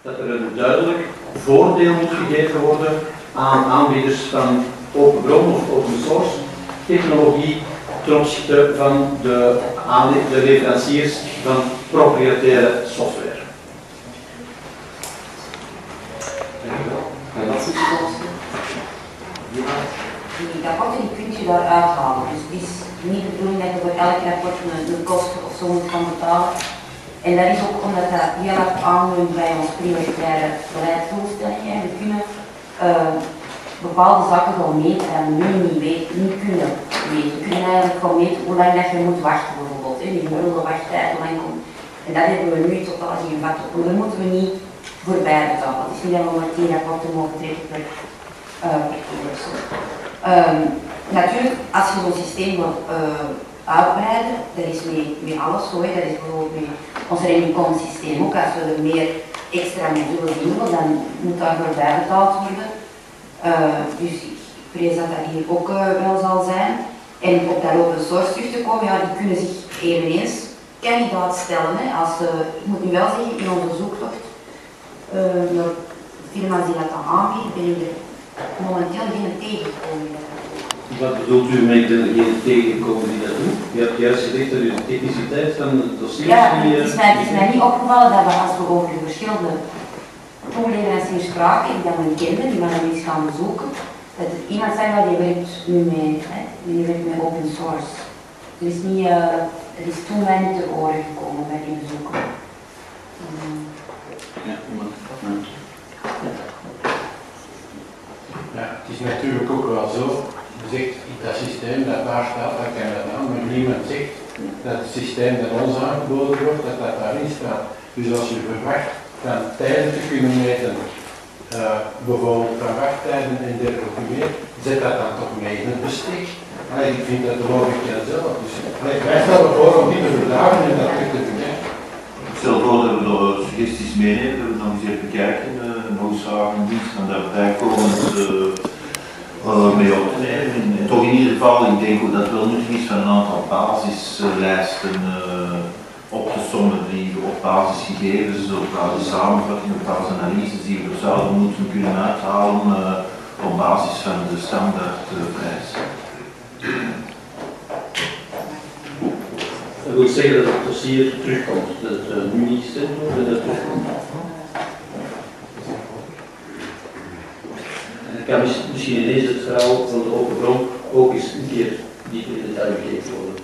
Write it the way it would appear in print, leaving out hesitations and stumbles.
dat er een duidelijk voordeel moet gegeven worden aan aanbieders van open bron of open source technologie ten opzichte van de leveranciers van proprietaire software. Die rapporten die kun je daaruit halen. Dus het is niet de bedoeling dat je voor elk rapport een kosten of zo moet gaan betalen. En dat is ook omdat dat heel erg aanleunt bij onze prioritaire beleidsdoelstellingen. We kunnen bepaalde zaken gewoon meten en we nu niet kunnen meten. We kunnen eigenlijk gewoon meten hoe lang dat je moet wachten bijvoorbeeld. Die gemiddelde wachttijd, hoe lang komt. En dat hebben we nu totaal geen vat op. Daar moeten we niet voorbij betalen. Het is niet dat we maar 10 rapporten mogen trekken per natuurlijk, als je zo'n systeem wil uitbreiden, dat is met alles zo, dat is bijvoorbeeld met ons rekeningsysteem ook. Als we er meer extra mee willen doen, dan moet daarvoor bijbetaald worden. Dus ik vrees dat dat hier ook wel zal zijn. En op dat open source terug te komen, ja, die kunnen zich eveneens kandidaat stellen. Hè. Ik moet nu wel zeggen, in onze zoektocht naar firma's die dat dan aanbieden, ben ik er momenteel geen tegengekomen. Wat bedoelt u met degene tegenkomen die dat doen? Je hebt juist gezegd dat u de techniciteit van het dossier... Ja, het is mij niet opgevallen dat we als we over de verschillende toeleveranciers spraken, die dat men kende, die we dan eens gaan bezoeken, dat er iemand zei dat die werkt nu met open source. Er is toen mij niet ter oren gekomen bij die bezoeken. Ja, het is natuurlijk ook wel zo. Je zegt, dat systeem dat daar staat, dat kan dat aan, maar niemand zegt dat het systeem dat ons aangeboden wordt, dat dat daarin staat. Dus als je verwacht van tijden te kunnen meten, bijvoorbeeld van wachttijden en dergelijke meer, zet dat dan toch mee in het bestek. Ik vind dat de logica zelf. Dus wij stellen voor om die te verdragen en dat terug te doen. Ik stel voor dat we de suggesties meenemen, dat we dan eens even bekijken, nog eens vragen, dienst van daarbij komen. Mee op te nemen. En toch in ieder geval, ik denk ook dat het wel nuttig is van een aantal basislijsten op te sommen die op basisgegevens, op basis samenvatting, op basis analyses die we zouden moeten kunnen uithalen op basis van de standaardprijs. Dat wil zeggen dat het dossier terugkomt, dat het nu niet gestemd wordt en dat het terugkomt. Kan misschien ineens het verhaal van de open bron ook eens een keer dieper in detail gegeven worden.